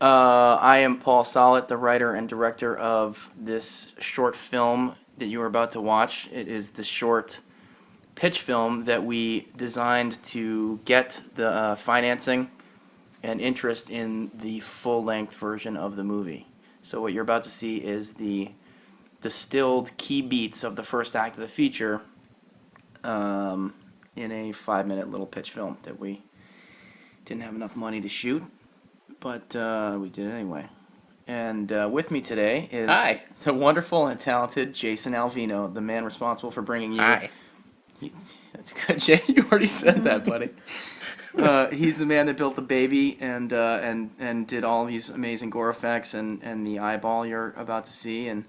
I am Paul Solet, the writer and director of this short film that you are about to watch. It is the short pitch film that we designed to get the financing and interest in the full-length version of the movie. So what you're about to see is the distilled key beats of the first act of the feature in a 5-minute little pitch film that we didn't have enough money to shoot, but we did it anyway. And with me today is Hi. The wonderful and talented Jason Alvino, the man responsible for bringing you... Hi. That's good, Jay. You already said that, buddy. He's the man that built the baby and did all these amazing gore effects and the eyeball you're about to see and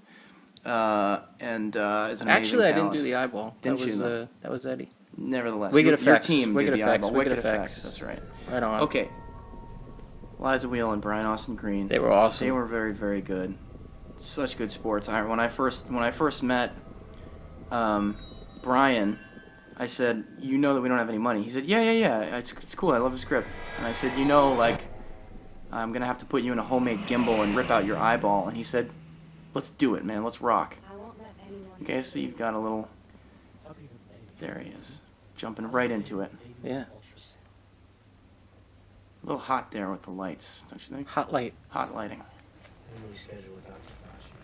is an amazing Actually, I talent. didn't do the eyeball. Didn't you? That was Eddie. Nevertheless, Wicked your Effects. team Wicked did the Effects. eyeball. Wicked Wicked Effects. Effects. That's right. Right on. Okay. Liza Weil and Brian Austin Green. They were awesome. They were very, very good. Such good sports. When I first met Brian, I said, "You know that we don't have any money." He said, "Yeah. It's cool. I love the script." And I said, I'm gonna have to put you in a homemade gimbal and rip out your eyeball." And he said, "Let's do it, man. Let's rock." Okay, so you've got a little. There he is, jumping right into it. Yeah. A little hot there with the lights, don't you think? Hot light. Hot lighting.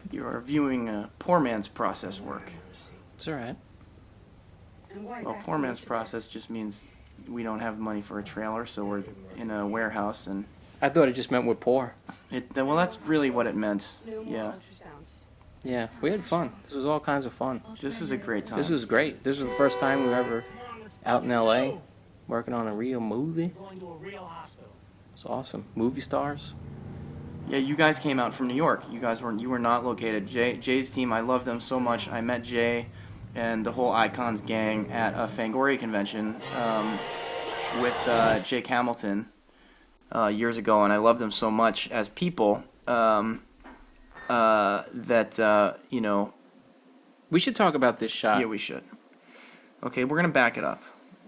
You are viewing poor man's process work. It's all right. Well, poor man's process just means we don't have money for a trailer, so we're in a warehouse, and I thought it just meant we're poor. well, that's really what it meant. Yeah, Yeah, we had fun. This was all kinds of fun. this was a great time. This was great. This was the first time we were ever out in L.A. working on a real movie. It's awesome. Movie stars. Yeah, you guys came out from New York. You were not located. Jay's team, I love them so much. I met Jay and the whole Icons gang at a Fangoria convention with Jake Hamilton years ago, and I love them so much as people that We should talk about this shot. yeah, we should. Okay, we're gonna back it up.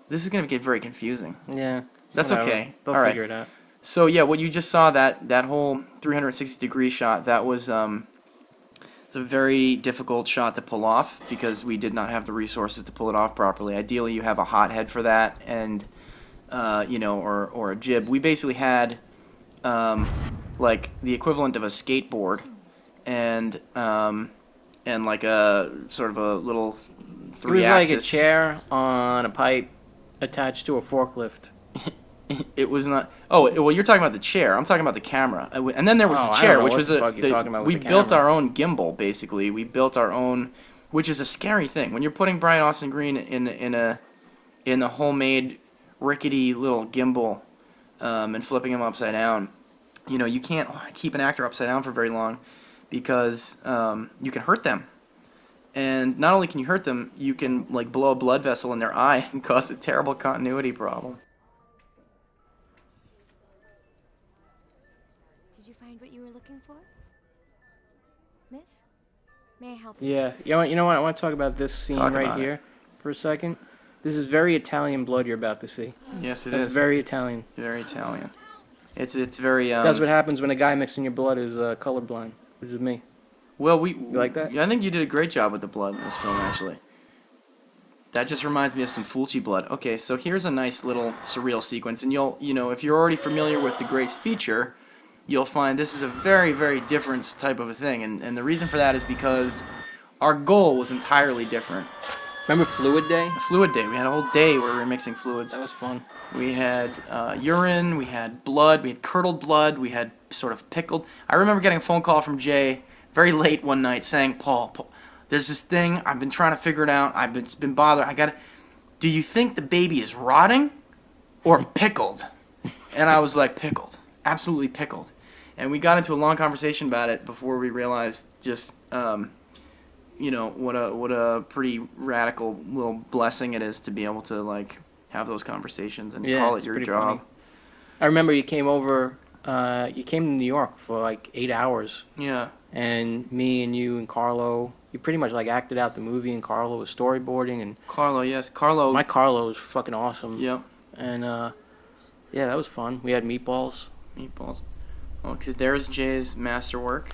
This is gonna get very confusing. Yeah. That's whatever. okay. They'll All right. figure it out. So yeah, what you just saw, that whole 360-degree shot, that was it's a very difficult shot to pull off because we did not have the resources to pull it off properly. Ideally, you have a hot head for that, and or a jib. We basically had like the equivalent of a skateboard, and like a sort of a little It was three-axis. like a chair on a pipe attached to a forklift. It was not. Oh, well, you're talking about the chair. I'm talking about the camera. And then there was Oh, the I chair, don't know which what was the fuck you're talking about with we the built camera. our own gimbal. Basically, we built our own, which is a scary thing when you're putting Brian Austin Green in a homemade rickety little gimbal and flipping him upside down. You can't keep an actor upside down for very long because you can hurt them. And not only can you hurt them, you can like blow a blood vessel in their eye and cause a terrible continuity problem. Did you find what you were looking for? Miss? May I help you? Yeah. You know what? I want to talk about this scene Talk right about it. here for a second. This is very Italian blood you're about to see. Yes, it It's is. very Italian. Very Italian. It's very. That's what happens when a guy mixing your blood is colorblind, which is me. Well, you like that? I think you did a great job with the blood in this film, actually. That just reminds me of some Fulci blood. Okay, so here's a nice little surreal sequence, and if you're already familiar with the Grace feature, you'll find this is a very, very different type of a thing, and the reason for that is because our goal was entirely different. Remember Fluid Day? The fluid day, we had a whole day where we were mixing fluids. That was fun. We had urine, we had blood, we had curdled blood, we had sort of pickled. I remember getting a phone call from Jay very late one night saying, Paul, there's this thing, I've been trying to figure it out, it's been bothering, do you think the baby is rotting or pickled? And I was like, pickled, absolutely pickled. And we got into a long conversation about it before we realized just, what a pretty radical little blessing it is to be able to like have those conversations and call it it's your pretty job. funny. I remember you came over. You came to New York for like 8 hours, Yeah. and me and you and Carlo, you pretty much like acted out the movie, and Carlo was storyboarding, and Carlo, yes. Carlo. my Carlo was fucking awesome. Yeah. And yeah, that was fun. We had meatballs. Meatballs. Well, 'cause there's Jay's masterwork.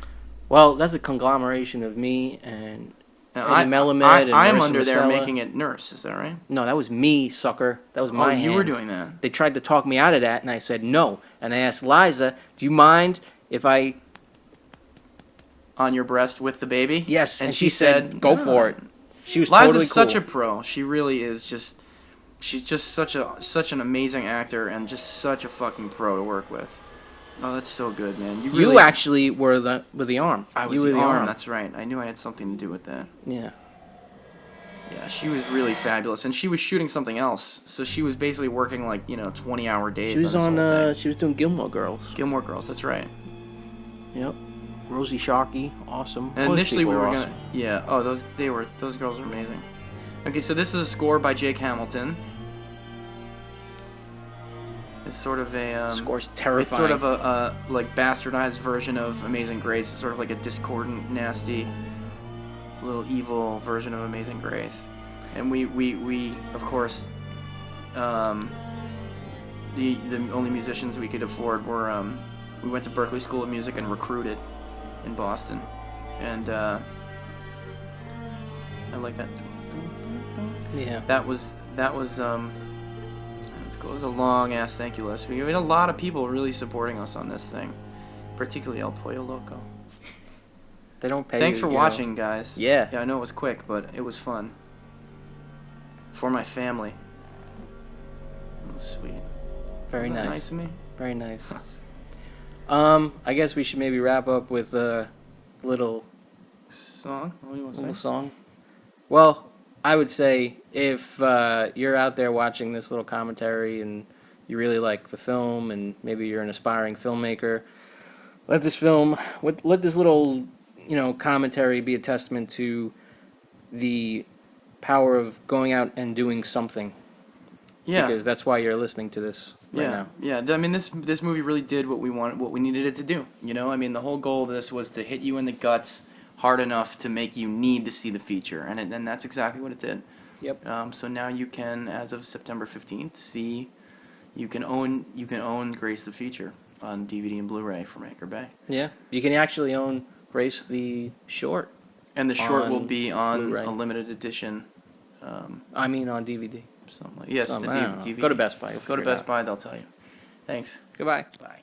Well, that's a conglomeration of me and Now, Eddie Melamed and I'm Marissa under there Masella. making it Nurse. Is that right? No, that was me, sucker. That was my Oh, you were hands. doing that. They tried to talk me out of that, and I said no. And I asked Liza, do you mind if I... On your breast with the baby? Yes, And she said, go "No." for it. She was Liza's totally cool. such a pro. She really is just... She's just such an amazing actor and just such a fucking pro to work with. Oh, that's so good, man. You really, actually were the arm. I was you were the arm. That's right. I knew I had something to do with that. Yeah. Yeah, she was really fabulous, and she was shooting something else. So she was basically working 20-hour days. She was on this whole thing. she was doing Gilmore Girls. Gilmore Girls. That's right. Yep. Rosie Sharkey, awesome. And All these initially we people were awesome. gonna, yeah. Oh, those girls are amazing. Okay, so this is a score by Jake Hamilton. It's sort of a Score's terrifying. It's sort of a bastardized version of Amazing Grace. It's sort of like a discordant, nasty, little evil version of Amazing Grace. And we of course, the only musicians we could afford were we went to Berklee School of Music and recruited in Boston, and I like that. Yeah. That was it was a long ass thank you list. We had a lot of people really supporting us on this thing, particularly El Pollo Loco. They don't pay. Thanks you, for you know. watching, guys. Yeah. Yeah, I know it was quick, but it was fun. For my family. It was sweet. Very Wasn't that nice. nice of me. Very nice. I guess we should maybe wrap up with a little Song? What do you want to little say? song. Well, I would say if you're out there watching this little commentary and you really like the film and maybe you're an aspiring filmmaker, let this little commentary be a testament to the power of going out and doing something. Yeah. Because that's why you're listening to this right now. Yeah. I mean, this movie really did what we needed it to do. You know, I mean, the whole goal of this was to hit you in the guts hard enough to make you need to see the feature, and that's exactly what it did. Yep. So now you can, as of September 15th, you can own Grace the Feature on DVD and Blu-ray from Anchor Bay. Yeah. You can actually own Grace the short. And the short will On be on Blu-ray. a limited edition. On DVD. Something like yes, Something, the I don't know. DVD. Go to Best Buy. You'll Go to figure it Best out. Buy. They'll tell you. Thanks. Goodbye. Bye.